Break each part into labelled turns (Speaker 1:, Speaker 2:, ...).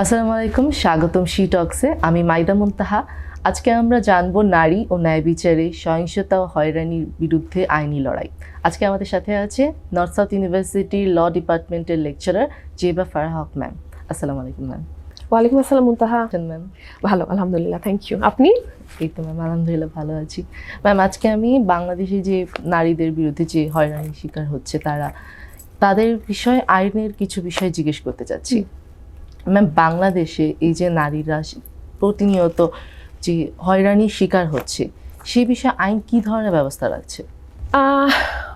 Speaker 1: আসসালামু আলাইকুম, স্বাগতম শি টক্সে। আমি মাইদা মুনতাহা। আজকে আমরা জানবো নারী ও ন্যায় বিচারে সহিংসতা ও হয়রানির বিরুদ্ধে আইনি লড়াই। আজকে আমাদের সাথে আছে নর্থ সাউথ ইউনিভার্সিটির ল ডিপার্টমেন্টের লেকচারার জেবা ফারাহ হক ম্যাম। আসসালামু আলাইকুম ম্যাম।
Speaker 2: ওয়ালাইকুম আসসালাম মুনতাহা।
Speaker 1: ম্যাম
Speaker 2: ভালো, আলহামদুলিল্লাহ, থ্যাংক ইউ। আপনি?
Speaker 1: এই তো ম্যাম, আলহামদুলিল্লাহ ভালো আছি। ম্যাম, আজকে আমি বাংলাদেশে যে নারীদের বিরুদ্ধে যে হয়রানির শিকার হচ্ছে তাদের বিষয়ে আইনের কিছু বিষয় জিজ্ঞেস করতে চাচ্ছি। ম্যাম, বাংলাদেশে এই যে নারীরা প্রতিনিয়ত যে হয়রানির শিকার হচ্ছে সে বিষয়ে আইন কি ধরনের ব্যবস্থা রাখছে?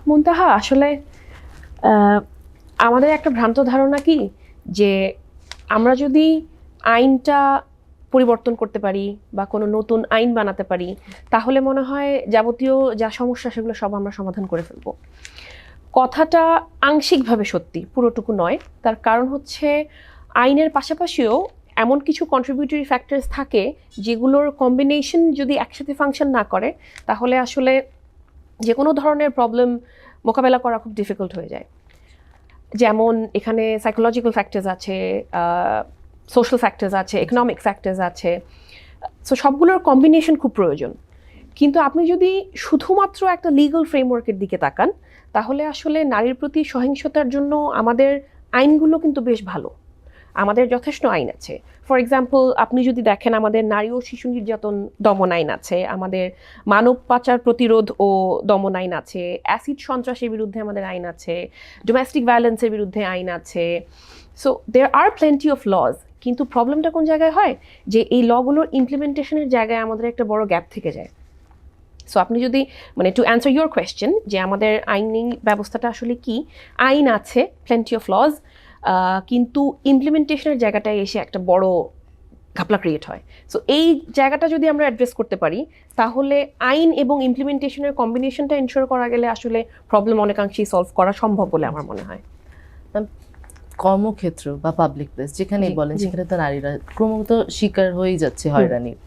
Speaker 2: মুনতাহা, আসলে আমাদের একটা ভ্রান্ত ধারণা কি যে আমরা যদি আইনটা পরিবর্তন করতে পারি বা কোনো নতুন আইন বানাতে পারি তাহলে মনে হয় যাবতীয় যা সমস্যা সেগুলো সব আমরা সমাধান করে ফেলবো। কথাটা আংশিকভাবে সত্যি, পুরোটুকু নয়। তার কারণ হচ্ছে আইনের পাশাপাশিও এমন কিছু কন্ট্রিবিউটরি ফ্যাক্টরস থাকে যেগুলোর কম্বিনেশন যদি একসাথে ফাংশন না করে তাহলে আসলে যে কোনো ধরনের প্রবলেম মোকাবেলা করা খুব ডিফিকাল্ট হয়ে যায়। যেমন এখানে সাইকোলজিক্যাল ফ্যাক্টরস আছে, সোশ্যাল ফ্যাক্টরস আছে, ইকোনমিক ফ্যাক্টরস আছে। সো সবগুলোর কম্বিনেশন খুব প্রয়োজন। কিন্তু আপনি যদি শুধুমাত্র একটা লিগ্যাল ফ্রেমওয়ার্কের দিকে তাকান তাহলে আসলে নারীর প্রতি সহিংসতার জন্য আমাদের আইনগুলো কিন্তু বেশ ভালো। আমাদের যথেষ্ট আইন আছে। ফর এক্সাম্পল, আপনি যদি দেখেন আমাদের নারী ও শিশু নির্যাতন দমন আইন আছে, আমাদের মানব পাচার প্রতিরোধ ও দমন আইন আছে, অ্যাসিড সন্ত্রাসের বিরুদ্ধে আমাদের আইন আছে, ডোমেস্টিক ভায়োলেন্সের বিরুদ্ধে আইন আছে। So there are plenty of laws. কিন্তু প্রবলেমটা কোন জায়গায় হয় যে এই লগুলোর ইমপ্লিমেন্টেশনের জায়গায় আমাদের একটা বড় গ্যাপ থেকে যায়। সো আপনি যদি টু অ্যান্সার ইউর কোয়েশ্চেন যে আমাদের আইনি ব্যবস্থাটা আসলে কি, আইন আছে, প্লেন্টি অফ লজ, কিন্তু ইমপ্লিমেন্টেশনের জায়গাটায় এসে একটা বড় ঘাপলা ক্রিয়েট হয়। সো এই জায়গাটা যদি আমরা অ্যাড্রেস করতে পারি তাহলে আইন এবং ইমপ্লিমেন্টেশনের কম্বিনেশনটা এনশিওর করা গেলে আসলে প্রবলেম অনেকাংশেই সলভ করা সম্ভব বলে আমার মনে হয়।
Speaker 1: কর্মক্ষেত্র বা পাবলিক প্লেস যেখানেই বলেন সেখানে তো নারীরা ক্রমাগত শিকার হয়ে যাচ্ছে হয়রানির।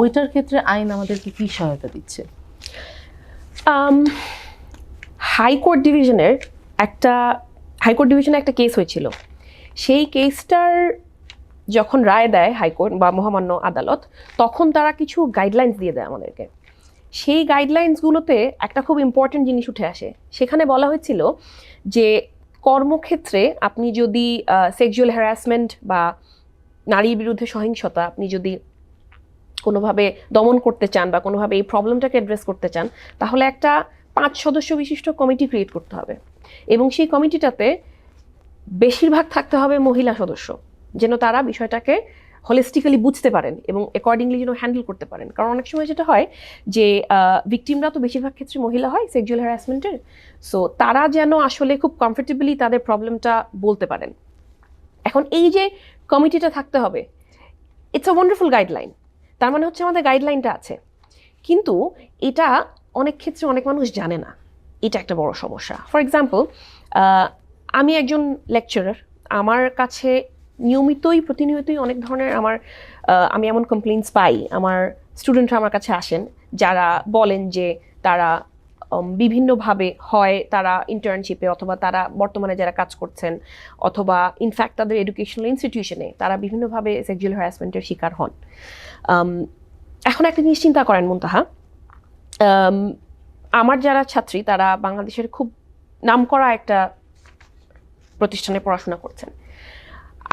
Speaker 1: ওইটার ক্ষেত্রে আইন আমাদেরকে কি সহায়তা দিচ্ছে?
Speaker 2: হাইকোর্ট ডিভিশনে একটা কেস হয়েছিল। সেই কেসটার যখন রায় দেয় হাইকোর্ট বা মহামান্য আদালত, তখন তারা কিছু গাইডলাইন্স দিয়ে দেয় আমাদেরকে। সেই গাইডলাইন্সগুলোতে একটা খুব ইম্পর্টেন্ট জিনিস উঠে আসে। সেখানে বলা হয়েছিল যে কর্মক্ষেত্রে আপনি যদি সেক্সুয়াল হ্যারাসমেন্ট বা নারীর বিরুদ্ধে সহিংসতা আপনি যদি কোনোভাবে দমন করতে চান বা কোনোভাবে এই প্রবলেমটাকে অ্যাড্রেস করতে চান তাহলে একটা 5 সদস্য বিশিষ্ট কমিটি ক্রিয়েট করতে হবে এবং সেই কমিটিটাতে বেশিরভাগ থাকতে হবে মহিলা সদস্য, যেন তারা বিষয়টাকে হলিস্টিক্যালি বুঝতে পারেন এবং অ্যাকর্ডিংলি যেন হ্যান্ডেল করতে পারেন। কারণ অনেক সময় যেটা হয় যে ভিকটিমরা তো বেশিরভাগ ক্ষেত্রে মহিলা হয় সেক্সুয়াল হ্যারাসমেন্টের। সো তারা যেন আসলে খুব কমফোর্টেবলি তাদের প্রবলেমটা বলতে পারেন। এখন এই যে কমিটিটা থাকতে হবে, ইটস আ ওয়ান্ডারফুল গাইডলাইন। তার মানে হচ্ছে আমাদের গাইডলাইনটা আছে, কিন্তু এটা অনেক ক্ষেত্রে অনেক মানুষ জানে না। এটা একটা বড় সমস্যা। ফর এক্সাম্পল, আমি একজন লেকচারার, আমার কাছে প্রতিনিয়তই অনেক ধরনের আমি এমন কমপ্লেইন্টস পাই। আমার স্টুডেন্টরা আমার কাছে আসেন যারা বলেন যে তারা বিভিন্নভাবে হয় তারা ইন্টার্নশিপে অথবা তারা বর্তমানে যারা কাজ করছেন অথবা ইনফ্যাক্ট তাদের এডুকেশনাল ইনস্টিটিউশনে তারা বিভিন্নভাবে সেক্সুয়াল হ্যারাসমেন্টের শিকার হন। এখন একটা জিনিস চিন্তা করেন মুনতাহা, আমার যারা ছাত্রী তারা বাংলাদেশের খুব নামকরা একটা প্রতিষ্ঠানে পড়াশোনা করছেন।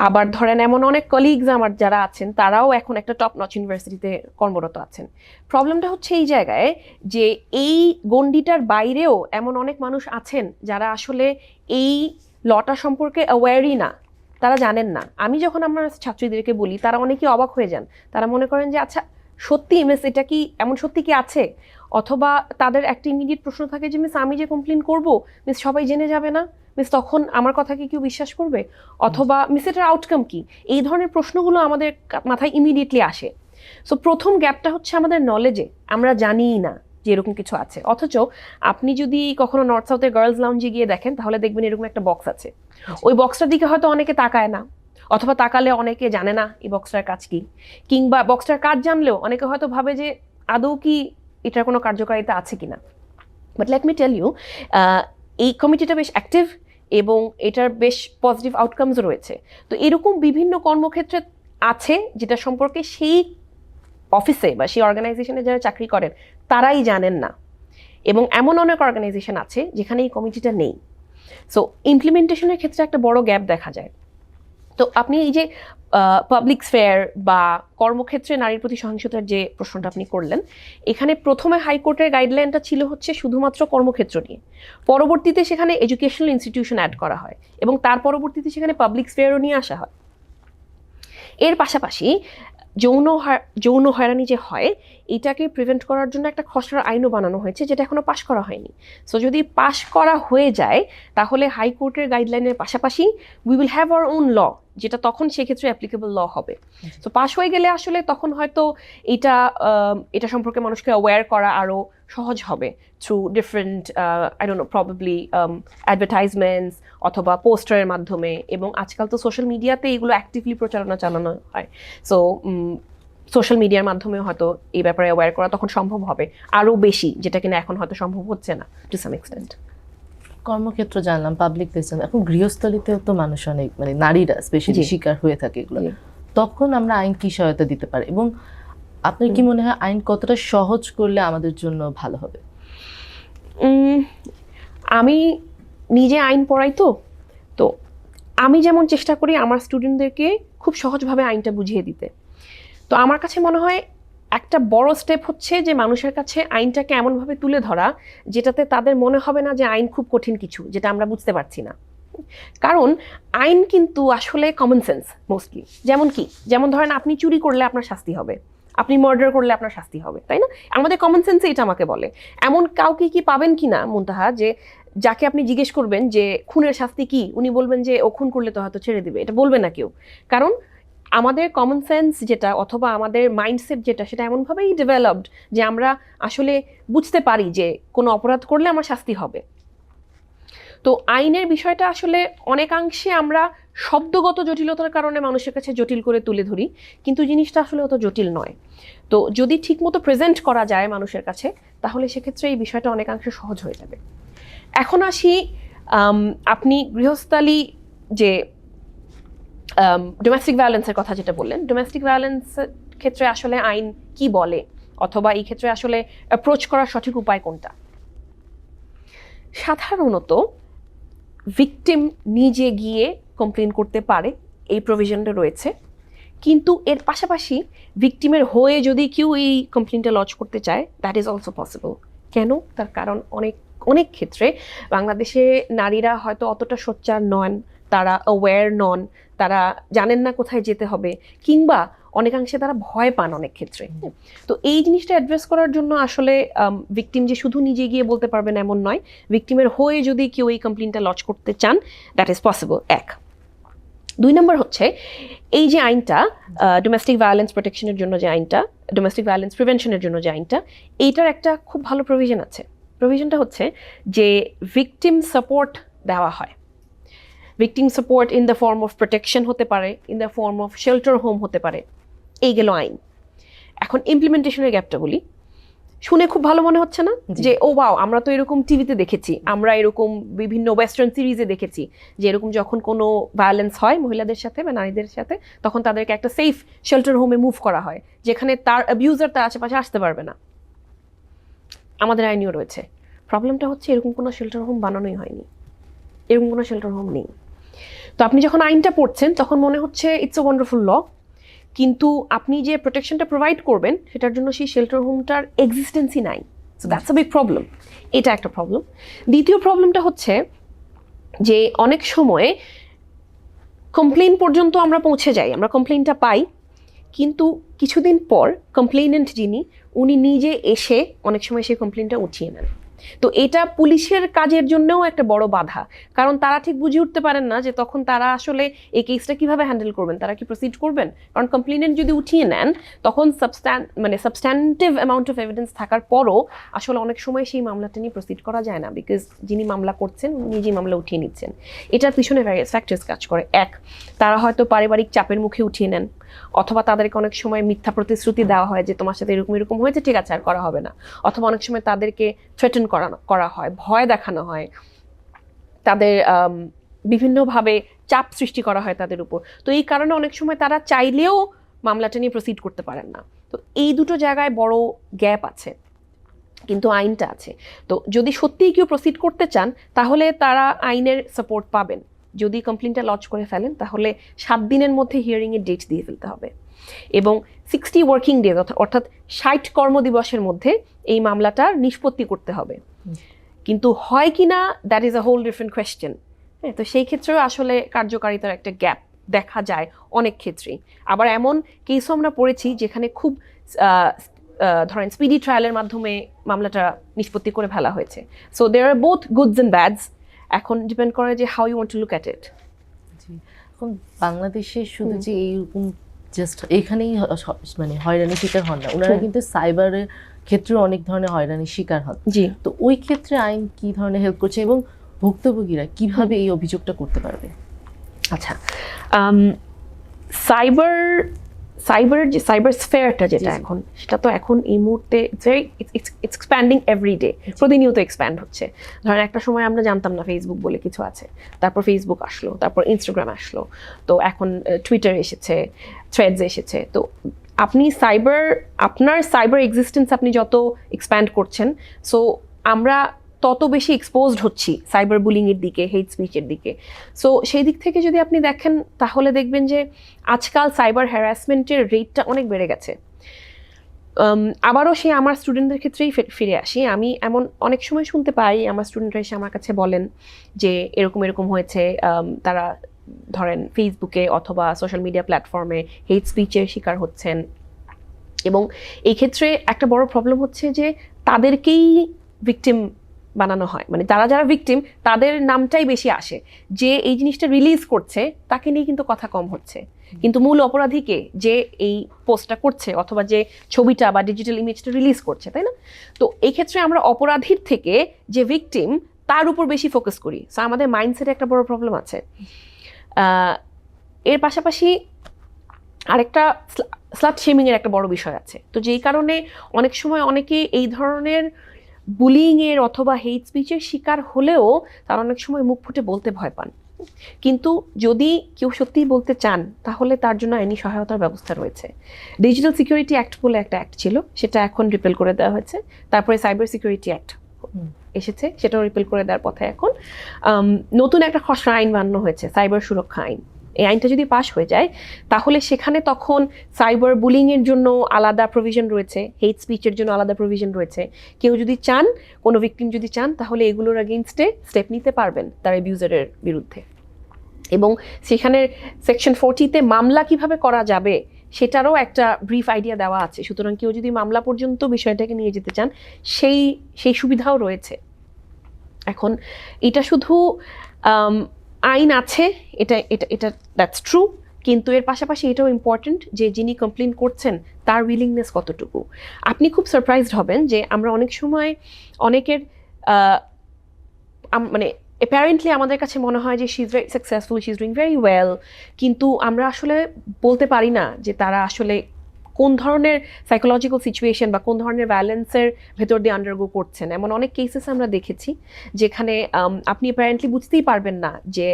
Speaker 2: আবার ধরেন এমন অনেক কলিগস আমার যারা আছেন তারাও এখন একটা টপ নচ ইউনিভার্সিটিতে কর্মরত আছেন। প্রবলেমটা হচ্ছে এই জায়গায় যে এই গণ্ডিটার বাইরেও এমন অনেক মানুষ আছেন যারা আসলে এই লটা সম্পর্কে অ্যাওয়ারই না, তারা জানেন না। আমি যখন আমার ছাত্রীদেরকে বলি তারা অনেকেই অবাক হয়ে যান। তারা মনে করেন যে আচ্ছা সত্যি মিস এটা কি এমন সত্যি কি আছে, অথবা তাদের একটা ইমিডিয়েট প্রশ্ন থাকে যে মিস আমি যে কমপ্লেন করবো মিস সবাই জেনে যাবে না, মিস তখন আমার কথা কি কেউ বিশ্বাস করবে, অথবা মিস এটার আউটকাম কি? এই ধরনের প্রশ্নগুলো আমাদের মাথায় ইমিডিয়েটলি আসে। সো প্রথম গ্যাপটা হচ্ছে আমাদের নলেজে, আমরা জানিই না যে এরকম কিছু আছে। অথচ আপনি যদি কখনো নর্থ সাউথের গার্লস লাউঞ্জে গিয়ে দেখেন তাহলে দেখবেন এরকম একটা বক্স আছে। ওই বক্সটার দিকে হয়তো অনেকে তাকায় না, অথবা তাকালে অনেকে জানে না এই বক্সটার কাজ কি, কিংবা বক্সটার কাজ জানলেও অনেকে হয়তো ভাবে যে আদৌ কি এটার কোনো কার্যকারিতা আছে কিনা। But let me tell you, এই কমিটিটা বেশ অ্যাক্টিভ এবং এটার বেশ পজিটিভ আউটকামস রয়েছে। তো এরকম বিভিন্ন কর্মক্ষেত্রে আছে যেটা সম্পর্কে সেই অফিসে বা সেই অর্গানাইজেশনে যারা চাকরি করেন তারাই জানেন না, এবং এমন অনেক অর্গানাইজেশন আছে যেখানে এই কমিটিটা নেই। সো ইমপ্লিমেন্টেশনের ক্ষেত্রে একটা বড় গ্যাপ দেখা যায়। তো আপনি এই যে পাবলিক স্ফেয়ার বা কর্মক্ষেত্রে নারীর প্রতি সহিংসতার যে প্রশ্নটা আপনি করলেন, এখানে প্রথমে হাইকোর্টের গাইডলাইনটা ছিল হচ্ছে শুধুমাত্র কর্মক্ষেত্র নিয়ে, পরবর্তীতে সেখানে এডুকেশনাল ইনস্টিটিউশন অ্যাড করা হয় এবং তার পরবর্তীতে সেখানে পাবলিক স্ফেয়ারও নিয়ে আসা হয়। এর পাশাপাশি যৌন হয়রানি যে হয় এটাকে প্রিভেন্ট করার জন্য একটা খসড়া আইনও বানানো হয়েছে, যেটা এখনো পাশ করা হয়নি। সো যদি পাশ করা হয়ে যায় তাহলে হাইকোর্টের গাইডলাইনের পাশাপাশি we will have our own law, যেটা তখন সেক্ষেত্রে অ্যাপ্লিকেবল ল হবে। তো পাশ হয়ে গেলে আসলে তখন হয়তো এটা সম্পর্কে মানুষকে অ্যাওয়্যার করা আরও সহজ হবে through different I don't know probably advertisements অথবা পোস্টারের মাধ্যমে, এবং আজকাল তো সোশ্যাল মিডিয়াতে এগুলো অ্যাক্টিভলি প্রচারণা চালানো হয়। সো সোশ্যাল মিডিয়ার মাধ্যমে হয়তো এই ব্যাপারে অ্যাওয়্যার করা তখন সম্ভব হবে আরও বেশি, যেটা কিনা এখন হয়তো সম্ভব হচ্ছে না টু সাম এক্সটেন্ট।
Speaker 1: কর্মক্ষেত্র জানলাম, পাবলিক প্লেস জানলাম, এখন গৃহস্থলীতেও তো মানুষ অনেক মানে নারীরা স্পেশালি শিকার হয়ে থাকে এগুলো, তখন আমরা আইন কি সহায়তা দিতে পারি এবং আপনার কি মনে হয় আইন কতটা সহজ করলে আমাদের জন্য ভালো হবে?
Speaker 2: আমি নিজে আইন পড়াই, তো আমি যেমন চেষ্টা করি আমার স্টুডেন্টদেরকে খুব সহজভাবে আইনটা বুঝিয়ে দিতে। তো আমার কাছে মনে হয় একটা বড় স্টেপ হচ্ছে যে মানুষের কাছে আইনটাকে এমনভাবে তুলে ধরা যেটাতে তাদের মনে হবে না যে আইন খুব কঠিন কিছু যেটা আমরা বুঝতে পারছি না। কারণ আইন কিন্তু আসলে কমন সেন্স মোস্টলি। যেমন ধরেন আপনি চুরি করলে আপনার শাস্তি হবে, আপনি মার্ডার করলে আপনার শাস্তি হবে, তাই না? আমাদের কমন সেন্সে এটা আমাকে বলে। এমন কাউকে কি পাবেন কি না মুনতাহা যে যাকে আপনি জিজ্ঞেস করবেন যে খুনের শাস্তি কি, উনি বলবেন যে ও খুন করলে তো হয়তো ছেড়ে দিবে, এটা বলবে না কেউ। কারণ আমাদের কমন সেন্স যেটা অথবা আমাদের মাইন্ডসেট যেটা সেটা এমনভাবেই ডেভেলপড যে আমরা আসলে বুঝতে পারি যে কোনো অপরাধ করলে আমার শাস্তি হবে। তো আইনের বিষয়টা আসলে অনেকাংশে আমরা শব্দগত জটিলতার কারণে মানুষের কাছে জটিল করে তুলে ধরি, কিন্তু জিনিসটা আসলে অত জটিল নয়। তো যদি ঠিকমতো প্রেজেন্ট করা যায় মানুষের কাছে তাহলে সেক্ষেত্রে এই বিষয়টা অনেকাংশে সহজ হয়ে যাবে। এখন আসি আপনি গৃহস্থালী যে ডোমেস্টিক ভায়োলেন্সের কথা যেটা বললেন, ডোমেস্টিক ভায়োলেন্সের ক্ষেত্রে আসলে আইন কি বলে অথবা এই ক্ষেত্রে আসলে অ্যাপ্রোচ করার সঠিক উপায় কোনটা? সাধারণত ভিকটিম নিজে গিয়ে কমপ্লেন করতে পারে, এই প্রভিশনটা রয়েছে, কিন্তু এর পাশাপাশি ভিকটিমের হয়ে যদি কেউ এই কমপ্লেনটা লজ করতে চায় দ্যাট ইজ অলসো পসিবল। কেন? তার কারণ অনেক ক্ষেত্রে বাংলাদেশে নারীরা হয়তো অতটা সোচ্চার নন, তারা অ্যাওয়্যার নন, তারা জানেন না কোথায় যেতে হবে, কিংবা অনেকাংশে তারা ভয় পান অনেক ক্ষেত্রে। তো এই জিনিসটা অ্যাড্রেস করার জন্য আসলে ভিকটিম যে শুধু নিজে গিয়ে বলতে পারবেন এমন নয়, ভিকটিমের হয়ে যদি কেউ এই কমপ্লেনটা লজ করতে চান দ্যাট ইজ পসিবল। 1 2 নম্বর হচ্ছে এই যে আইনটা ডোমেস্টিক ভায়োলেন্স প্রোটেকশনের জন্য যে আইনটা, ডোমেস্টিক ভায়োলেন্স প্রিভেনশনের জন্য যে আইনটা, এইটার একটা খুব ভালো প্রভিশন আছে। প্রভিশনটা হচ্ছে যে ভিকটিম সাপোর্ট দেওয়া হয়। Victim support in the form of protection হতে পারে, in the form of shelter home হতে পারে। এই গেল আইন। এখন ইমপ্লিমেন্টেশনের গ্যাপটা বলি। শুনে খুব ভালো মনে হচ্ছে না যে ও ওয়াও, আমরা তো এরকম টিভিতে দেখেছি, আমরা এরকম বিভিন্ন ওয়েস্টার্ন সিরিজে দেখেছি যে এরকম যখন কোনো ভায়োলেন্স হয় মহিলাদের সাথে বা নারীদের সাথে তখন তাদেরকে একটা সেফ শেল্টার হোমে মুভ করা হয় যেখানে তার অ্যাবিউজার তার আশেপাশে আসতে পারবে না। আমাদের আইনেও রয়েছে। প্রবলেমটা হচ্ছে এরকম কোনো শেল্টার হোম বানানোই হয়নি, এরকম কোনো শেল্টার হোম নেই। তো আপনি যখন আইনটা পড়ছেন তখন মনে হচ্ছে ইটস আ ওয়ান্ডারফুল ল, কিন্তু আপনি যে প্রোটেকশনটা প্রোভাইড করবেন সেটার জন্য সেই শেল্টার হোমটার এক্সিস্টেন্সই নাই। So that's a big problem. এটা একটা প্রবলেম। দ্বিতীয় প্রবলেমটা হচ্ছে যে অনেক সময় কমপ্লেন পর্যন্ত আমরা পৌঁছে যাই, আমরা কমপ্লেনটা পাই, কিন্তু কিছুদিন পর কমপ্লেনেন্ট যিনি উনি নিজে এসে অনেক সময় সেই কমপ্লেনটা উঠিয়ে নেন। তো এটা পুলিশের কাজের জন্যও একটা বড় বাধা, কারণ তারা ঠিক বুঝে উঠতে পারেন না যে তখন তারা আসলে এই কেসটা কিভাবে হ্যান্ডেল করবেন, তারা কি প্রসিড করবেন। কারণ কমপ্লেনেন্ট যদি উঠিয়ে নেন তখন সাবস্ট্যান্টিভ অ্যামাউন্ট অফ এভিডেন্স থাকার পরও আসলে অনেক সময় সেই মামলাটা নিয়ে প্রসিড করা যায় না, বিকজ যিনি মামলা করছেন উনি নিজেই মামলা উঠিয়ে নিচ্ছেন। এটার পিছনে ভ্যারিয়াস ফ্যাক্টরস কাজ করে। 1, তারা হয়তো পারিবারিক চাপের মুখে উঠিয়ে নেন, অথবা তাদেরকে অনেক সময় মিথ্যা প্রতিশ্রুতি দেওয়া হয় যে তোমার সাথে এরকম হয়েছে, ঠিক আছে আর করা হবে না। অথবা অনেক সময় তাদেরকে থ্রেটেন করা হয়, ভয় দেখানো হয়, তাদের বিভিন্নভাবে চাপ সৃষ্টি করা হয় তাদের উপর। তো এই কারণে অনেক সময় তারা চাইলেও মামলাটা নিয়ে প্রসিড করতে পারেন না। তো এই দুটো জায়গায় বড় গ্যাপ আছে, কিন্তু আইনটা আছে। তো যদি সত্যিই কেউ প্রসিড করতে চান তাহলে তারা আইনের সাপোর্ট পাবেন। যদি কমপ্লেনটা লজ করে ফেলেন তাহলে 7 দিনের মধ্যে হিয়ারিংয়ের ডেট দিয়ে ফেলতে হবে এবং 60 ওয়ার্কিং ডেজ অর্থাৎ 60 কর্মদিবসের মধ্যে এই মামলাটার নিষ্পত্তি করতে হবে। কিন্তু হয় কি না, that is a whole different question. হ্যাঁ, তো সেই ক্ষেত্রেও আসলে কার্যকারিতার একটা গ্যাপ দেখা যায় অনেক ক্ষেত্রেই। আবার এমন কেসও আমরা পড়েছি যেখানে খুব ধরেন স্পিডি ট্রায়ালের মাধ্যমে মামলাটা নিষ্পত্তি করে ফেলা হয়েছে। So there are both goods and bads, এখন ডিপেন্ড করে যে how you want to look at it.
Speaker 1: এখন বাংলাদেশে শুধু যে এইরকম জাস্ট এইখানেই মানে হয়রানির শিকার হন না, ওনারা কিন্তু সাইবারের ক্ষেত্রে অনেক ধরনের হয়রানির শিকার হন।
Speaker 2: জি,
Speaker 1: তো ওই ক্ষেত্রে আইন কি ধরনের হেল্প করছে এবং ভুক্তভোগীরা কিভাবে এই অভিযোগটা করতে পারবে?
Speaker 2: আচ্ছা, যে সাইবার স্ফেয়ারটা যেটা এখন, সেটা তো এখন এই মুহূর্তে ইটস এক্সপ্যান্ডিং এভরি ডে, প্রতিনিয়ত এক্সপ্যান্ড হচ্ছে। ধরেন একটা সময় আমরা জানতাম না ফেসবুক বলে কিছু আছে, তারপর ফেসবুক আসলো, তারপর ইনস্টাগ্রাম আসলো, তো এখন টুইটার এসেছে, থ্রেডস এসেছে। তো আপনি আপনার সাইবার এক্সিস্টেন্স আপনি যত এক্সপ্যান্ড করছেন, সো আমরা তত বেশি এক্সপোজড হচ্ছি সাইবার বুলিংয়ের দিকে, হেট স্পিচের দিকে। সো সেই দিক থেকে যদি আপনি দেখেন তাহলে দেখবেন যে আজকাল সাইবার হ্যারাসমেন্টের রেটটা অনেক বেড়ে গেছে। আবারও সেই আমার স্টুডেন্টদের ক্ষেত্রেই ফিরে আসি, আমি এমন অনেক সময় শুনতে পাই আমার স্টুডেন্টরা এসে আমার কাছে বলেন যে এরকম এরকম হয়েছে, তারা ধরেন ফেসবুকে অথবা সোশ্যাল মিডিয়া প্ল্যাটফর্মে হেট স্পিচের শিকার হচ্ছেন। এবং এই ক্ষেত্রে একটা বড় প্রবলেম হচ্ছে যে তাদেরকেই ভিকটিম বানানো হয়, মানে তারা যারা ভিকটিম তাদের নামটাই বেশি আসে। যে এই জিনিসটা রিলিজ করছে তাকে নিয়ে কিন্তু কথা কম হচ্ছে, কিন্তু মূল অপরাধীকে যে এই পোস্টটা করছে অথবা যে ছবিটা বা ডিজিটাল ইমেজটা রিলিজ করছে, তাই না? তো এই ক্ষেত্রে আমরা অপরাধীর থেকে যে ভিকটিম তার উপর বেশি ফোকাস করি। সো আমাদের মাইন্ডসেটে একটা বড় প্রবলেম আছে। এর পাশাপাশি আরেকটা স্লাট শেমিংয়ের একটা বড় বিষয় আছে। তো যেই কারণে অনেক সময় অনেকে এই ধরনের বুলিংয়ের অথবা হেট স্পিচের শিকার হলেও তারা অনেক সময় মুখ ফুটে বলতে ভয় পান। কিন্তু যদি কেউ সত্যিই বলতে চান তাহলে তার জন্য আইনি সহায়তার ব্যবস্থা রয়েছে। ডিজিটাল সিকিউরিটি অ্যাক্ট বলে একটা অ্যাক্ট ছিল, সেটা এখন রিপেল করে দেওয়া হয়েছে। তারপরে সাইবার সিকিউরিটি অ্যাক্ট এসেছে, সেটাও রিপেল করে দেওয়ার পথে এখন নতুন একটা খসড়া আইন বানানো হয়েছে, সাইবার সুরক্ষা আইন। এই আইনটা যদি পাস হয়ে যায় তাহলে সেখানে তখন সাইবার বুলিংয়ের জন্য আলাদা প্রভিশন রয়েছে, হেট স্পিচের জন্য আলাদা প্রভিশন রয়েছে। কেউ যদি চান, কোনো ভিকটিম যদি চান, তাহলে এগুলোর এগেইনস্টে স্টেপ নিতে পারবেন তার অ্যাবিউজারের বিরুদ্ধে। এবং সেখানে সেকশন 40-তে মামলা কিভাবে করা যাবে সেটারও একটা ব্রিফ আইডিয়া দেওয়া আছে। সুতরাং কেউ যদি মামলা পর্যন্ত বিষয়টাকে নিয়ে যেতে চান সেই সুবিধাও রয়েছে। এখন এটা শুধু আইন আছে, এটা এটা এটা দ্যাটস ট্রু, কিন্তু এর পাশাপাশি এটাও ইম্পর্টেন্ট যে যিনি কমপ্লেন করছেন তার উইলিংনেস কতটুকু। আপনি খুব সারপ্রাইজড হবেন যে আমরা অনেক সময় অনেকের মানে অ্যাপারেন্টলি আমাদের কাছে মনে হয় যে she is very successful, she is doing very well, কিন্তু আমরা আসলে বলতে পারি না যে তারা আসলে কোন ধরনের সাইকোলজিক্যাল সিচুয়েশন বা কোন ধরনের ভায়োলেন্সের ভেতর দিয়ে আন্ডারগো করছেন। এমন অনেক কেসেস আমরা দেখেছি যেখানে আপনি অ্যাপারেন্টলি বুঝতেই পারবেন না যে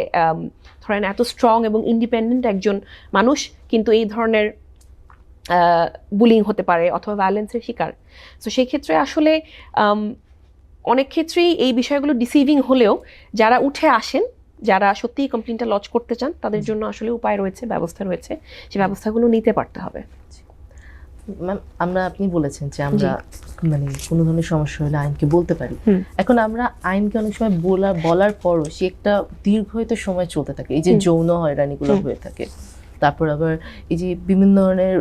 Speaker 2: ধরেন এত স্ট্রং এবং ইন্ডিপেন্ডেন্ট একজন মানুষ কিন্তু এই ধরনের বুলিং হতে পারে অথবা ভায়োলেন্সের শিকার। সো সেই ক্ষেত্রে আসলে অনেক ক্ষেত্রেই এই বিষয়গুলো ডিসিভিং হলেও যারা উঠে আসেন, যারা সত্যিই কমপ্লেনটা লজ করতে চান, তাদের জন্য আসলে উপায় রয়েছে, ব্যবস্থা রয়েছে, সেই ব্যবস্থাগুলো নিতে পারতে হবে।
Speaker 1: ম্যাম, আপনি বলেছেন যে আমরা মানে কোনো ধরনের সমস্যা হলে আইনকে বলতে পারি। এখন আমরা আইনকে অনেক সময় বলার পরও সে একটা দীর্ঘায়িত সময় চলতে থাকে, এই যে যৌন হয়রানিগুলো হয়ে থাকে, তারপর আবার এই যে বিভিন্ন ধরনের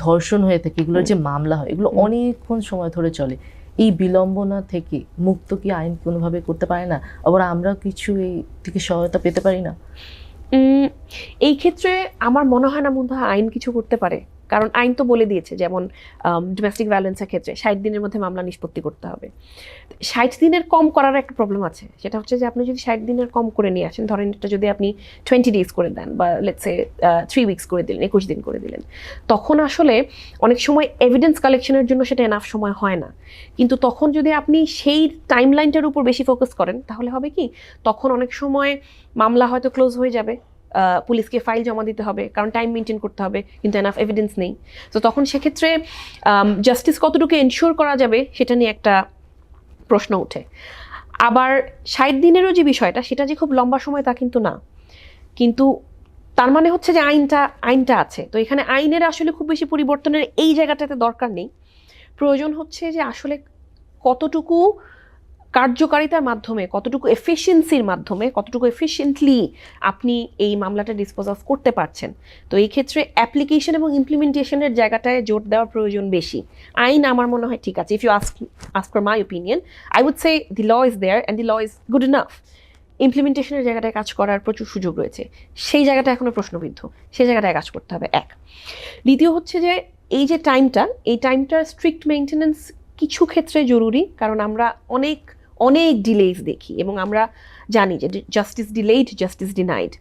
Speaker 1: ধর্ষণ হয়ে থাকে, এগুলোর যে মামলা হয় এগুলো অনেকক্ষণ সময় ধরে চলে। এই বিলম্বনা থেকে মুক্ত কি আইন কোনোভাবে করতে পারে না? আবার আমরা কিছু এই থেকে সহায়তা পেতে পারি না?
Speaker 2: এই ক্ষেত্রে আমার মনে হয় না আইন কিছু করতে পারে। কারণ আইন তো বলে দিয়েছে, যেমন ডোমেস্টিক ভায়োলেন্সের ক্ষেত্রে 60 দিনের মধ্যে মামলা নিষ্পত্তি করতে হবে। 60 দিনের কম করার একটা প্রবলেম আছে, সেটা হচ্ছে যে আপনি যদি 60 দিনের কম করে নিয়ে আসেন, ধরেন এটা যদি আপনি 20 ডেজ করে দেন বা লেটস সে 3 উইকস করে দিলেন, 21 দিন করে দিলেন, তখন আসলে অনেক সময় এভিডেন্স কালেকশনের জন্য সেটা এনাফ সময় হয় না। কিন্তু তখন যদি আপনি সেই টাইমলাইনটার উপর বেশি ফোকাস করেন, তাহলে হবে কি, তখন অনেক সময় মামলা হয়তো ক্লোজ হয়ে যাবে, পুলিশকে ফাইল জমা দিতে হবে, কারণ টাইম মেনটেন করতে হবে, কিন্তু এনাফ এভিডেন্স নেই। তো তখন সেক্ষেত্রে জাস্টিস কতটুকু এনশিওর করা যাবে সেটা নিয়ে একটা প্রশ্ন ওঠে। আবার 60 দিনেরও যে বিষয়টা, সেটা যে খুব লম্বা সময় তা কিন্তু না। কিন্তু তার মানে হচ্ছে যে আইনটা আছে, তো এখানে আইনের আসলে খুব বেশি পরিবর্তনের এই জায়গাটাতে দরকার নেই। প্রয়োজন হচ্ছে যে আসলে কতটুকু কার্যকারিতার মাধ্যমে, কতটুকু এফিসিয়েন্সির মাধ্যমে, কতটুকু এফিশিয়েন্টলি আপনি এই মামলাটা ডিসপোজ অফ করতে পারছেন। তো এই ক্ষেত্রে অ্যাপ্লিকেশন এবং ইমপ্লিমেন্টেশনের জায়গাটায় জোর দেওয়ার প্রয়োজন বেশি। আইন আমার মনে হয় ঠিক আছে, if you ask for my opinion, I would say the law is there and the law is good enough. ইমপ্লিমেন্টেশনের জায়গাটায় কাজ করার প্রচুর সুযোগ রয়েছে, সেই জায়গাটা এখনো প্রশ্নবিদ্ধ, সেই জায়গাটায় কাজ করতে হবে। এক, দ্বিতীয় হচ্ছে যে এই যে এই টাইমটার স্ট্রিক্ট মেইনটেনেন্স কিছু ক্ষেত্রে জরুরি, কারণ আমরা অনেক ডিলেজ দেখি এবং আমরা জানি যে জাস্টিস ডিলেইড, জাস্টিস ডিনাইড।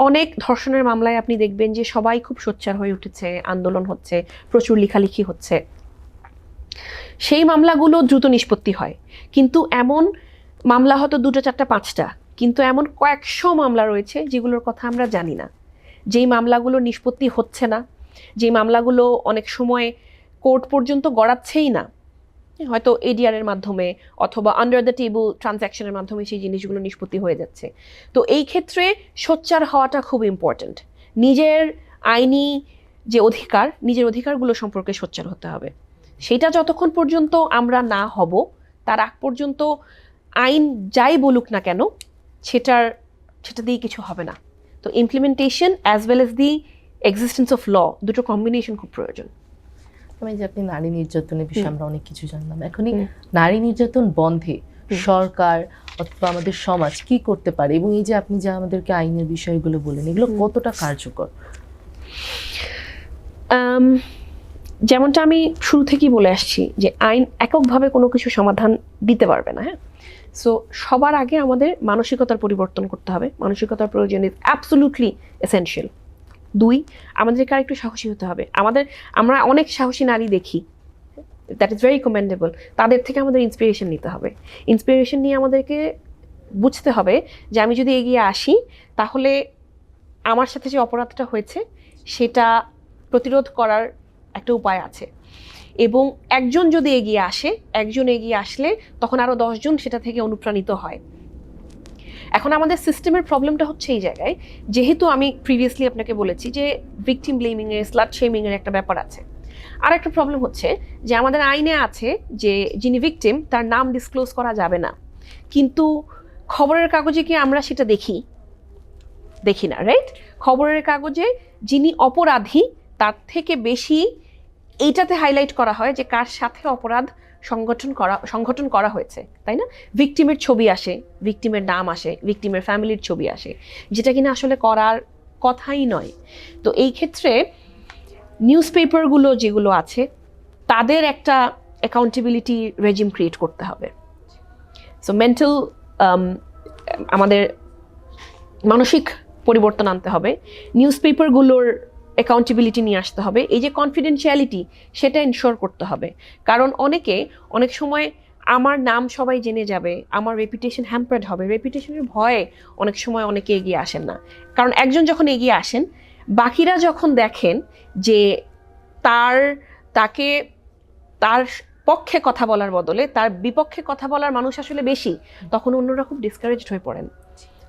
Speaker 2: অনেক ধর্ষণের মামলায় আপনি দেখবেন যে সবাই খুব সোচ্চার হয়ে উঠেছে, আন্দোলন হচ্ছে, প্রচুর লেখালেখি হচ্ছে, সেই মামলাগুলো দ্রুত নিষ্পত্তি হয়। কিন্তু এমন মামলা হয়তো 2টা 4টা 5টা, কিন্তু এমন কয়েকশো মামলা রয়েছে যেগুলোর কথা আমরা জানি না, যেই মামলাগুলো নিষ্পত্তি হচ্ছে না, যেই মামলাগুলো অনেক সময় কোর্ট পর্যন্ত গড়াচ্ছেই না, হয়তো এডিআর এর মাধ্যমে অথবা আন্ডার দ্য টেবল ট্রানজ্যাকশনের মাধ্যমে সেই জিনিসগুলো নিষ্পত্তি হয়ে যাচ্ছে। তো এই ক্ষেত্রে সোচ্চার হওয়াটা খুব ইম্পর্ট্যান্ট। নিজের আইনি যে অধিকার, নিজের অধিকারগুলো সম্পর্কে সোচ্চার হতে হবে। সেটা যতক্ষণ পর্যন্ত আমরা না হব, তার আগ পর্যন্ত আইন যাই বলুক না কেন সেটা দিয়ে কিছু হবে না। তো implementation as well as the existence of law, দুটো কম্বিনেশন খুব প্রয়োজন।
Speaker 1: যে আপনি নারী নির্যাতনের বিষয়ে আমরা অনেক কিছু জানলাম, এখনই নারী নির্যাতন বন্ধে সরকার অথবা আমাদের সমাজ কি করতে পারে, এবং এই যে আপনি যে আমাদেরকে আইনের বিষয়গুলো বলেন, এগুলো কতটা কার্যকর?
Speaker 2: যেমনটা আমি শুরু থেকেই বলে আসছি যে আইন এককভাবে কোনো কিছু সমাধান দিতে পারবে না। হ্যাঁ, সো সবার আগে আমাদের মানসিকতার পরিবর্তন করতে হবে। মানসিকতার প্রয়োজন ইজ অ্যাবসলিউটলি এসেনশিয়াল। 2, আমাদেরকে আর একটু সাহসী হতে হবে। আমরা অনেক সাহসী নারী দেখি, দ্যাট ইজ ভেরি কমেন্ডেবল। তাদের থেকে আমাদের ইন্সপিরেশন নিতে হবে। ইন্সপিরেশন নিয়ে আমাদেরকে বুঝতে হবে যে আমি যদি এগিয়ে আসি, তাহলে আমার সাথে যে অপরাধটা হয়েছে সেটা প্রতিরোধ করার একটা উপায় আছে। এবং একজন যদি এগিয়ে আসলে তখন আরও 10 জন সেটা থেকে অনুপ্রাণিত হয়। এখন আমাদের সিস্টেমের প্রবলেমটা হচ্ছে এই জায়গায়, যেহেতু আমি প্রিভিয়াসলি আপনাকে বলেছি যে ভিকটিম ব্লেমিংয়ের, স্লাট শেমিংয়ের একটা ব্যাপার আছে। আর একটা প্রবলেম হচ্ছে যে আমাদের আইনে আছে যে যিনি ভিকটিম তার নাম ডিসক্লোজ করা যাবে না, কিন্তু খবরের কাগজে কি আমরা সেটা দেখি না, রাইট? খবরের কাগজে যিনি অপরাধী তার থেকে বেশি এইটাতে হাইলাইট করা হয় যে কার সাথে অপরাধ সংগঠন করা হয়েছে, তাই না? ভিকটিমের ছবি আসে, ভিকটিমের নাম আসে, ভিকটিমের ফ্যামিলির ছবি আসে, যেটা কিনা আসলে করার কথাই নয়। তো এই ক্ষেত্রে নিউজ পেপারগুলো যেগুলো আছে তাদের একটা অ্যাকাউন্টেবিলিটি রেজিম ক্রিয়েট করতে হবে। সো আমাদের মানসিক পরিবর্তন আনতে হবে, নিউজ পেপারগুলোর অ্যাকাউন্টেবিলিটি নিয়ে আসতে হবে, এই যে কনফিডেন্সিয়ালিটি সেটা এনশোর করতে হবে। কারণ অনেক সময় আমার নাম সবাই জেনে যাবে, আমার রেপুটেশন হ্যাম্পার্ড হবে, রেপুটেশনের ভয়ে অনেক সময় অনেকে এগিয়ে আসেন না। কারণ একজন যখন এগিয়ে আসেন, বাকিরা যখন দেখেন যে তাকে তার পক্ষে কথা বলার বদলে তার বিপক্ষে কথা বলার মানুষ আসলে বেশি, তখন অন্যরা খুব ডিসকারেজড হয়ে পড়েন।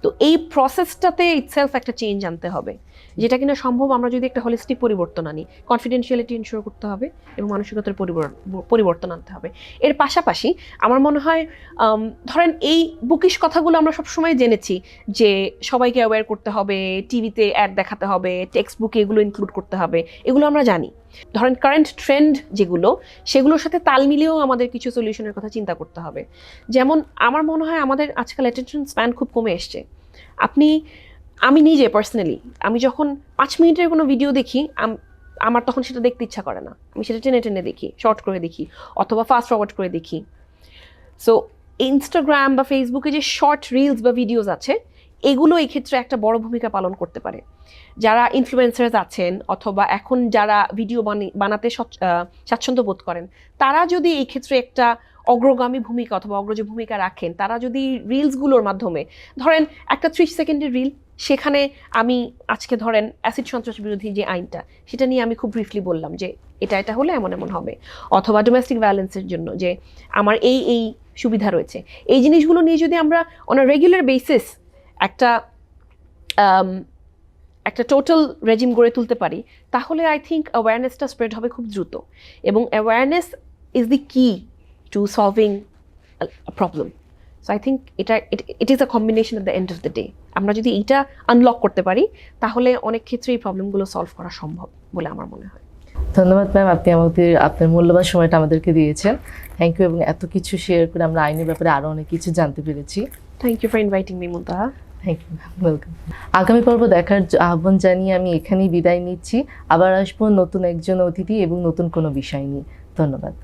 Speaker 2: তো এই প্রসেসটাতে ইটসেলফ একটা চেঞ্জ আনতে হবে, যেটা কিনা সম্ভব আমরা যদি একটা হলিস্টিক পরিবর্তন আনি। কনফিডেন্সিয়ালিটি ইনশিওর করতে হবে এবং মানসিকতার পরিবর্তন আনতে হবে। এর পাশাপাশি আমার মনে হয় ধরেন এই বুকিশ কথাগুলো আমরা সবসময় জেনেছি যে সবাইকে অ্যাওয়্যার করতে হবে, টিভিতে অ্যাড দেখাতে হবে, টেক্সট বুকে এগুলো ইনক্লুড করতে হবে, এগুলো আমরা জানি। ধরেন কারেন্ট ট্রেন্ড যেগুলো, সেগুলোর সাথে তাল মিলিয়েও আমাদের কিছু সলিউশনের কথা চিন্তা করতে হবে। যেমন আমার মনে হয় আমাদের আজকাল অ্যাটেনশন স্প্যান খুব কমে এসছে। আমি নিজে পার্সোনালি আমি যখন 5 মিনিটের কোনো ভিডিও দেখি, আমার তখন সেটা দেখতে ইচ্ছা করে না, আমি সেটা টেনে টেনে দেখি, শর্ট করে দেখি, অথবা ফাস্ট ফরওয়ার্ড করে দেখি। সো ইনস্টাগ্রাম বা ফেসবুকে যে শর্ট রিলস বা ভিডিওস আছে, এগুলো এই ক্ষেত্রে একটা বড় ভূমিকা পালন করতে পারে। যারা ইনফ্লুয়েন্সার্স আছেন অথবা এখন যারা ভিডিও বানাতে স্বাচ্ছন্দ্য বোধ করেন, তারা যদি এই ক্ষেত্রে একটা অগ্রগামী ভূমিকা অথবা অগ্রজ ভূমিকা রাখেন, তারা যদি রিলসগুলোর মাধ্যমে, ধরেন একটা 30 সেকেন্ডের রিল, সেখানে আমি আজকে ধরেন অ্যাসিড সন্ত্রাস বিরোধী যে আইনটা, সেটা নিয়ে আমি খুব ব্রিফলি বললাম যে এটা হলে এমন এমন হবে, অথবা ডোমেস্টিক ভায়োলেন্সের জন্য যে আমার এই সুবিধা রয়েছে। এই জিনিসগুলো নিয়ে যদি আমরা অন আ রেগুলার বেসিস একটা টোটাল রেজিম গড়ে তুলতে পারি, তাহলে আই থিঙ্ক অ্যাওয়ারনেসটা স্প্রেড হবে খুব দ্রুত, এবং awareness is the key to solving problem. So I think it is a combination of the end of the day. আমরা যদি এইটা আনলক করতে পারি, তাহলে অনেক ক্ষেত্রে এই প্রবলেমগুলো সলভ করা সম্ভব বলে আমার মনে হয়।
Speaker 1: ধন্যবাদ ম্যাম, আপনি আমাদের আপনার মূল্যবান সময়টা আমাদেরকে দিয়েছেন। থ্যাংক ইউ, এবং এত কিছু শেয়ার করে আমরা আইনের ব্যাপারে আরও অনেক কিছু জানতে পেরেছি।
Speaker 2: Thank you for inviting me, Muntaha.
Speaker 1: Thank you, welcome. আগামী পর্ব দেখার আহ্বান জানিয়ে আমি এখানেই বিদায় নিচ্ছি। আবার আসবো নতুন একজন অতিথি এবং নতুন কোনো বিষয় নিয়ে। ধন্যবাদ।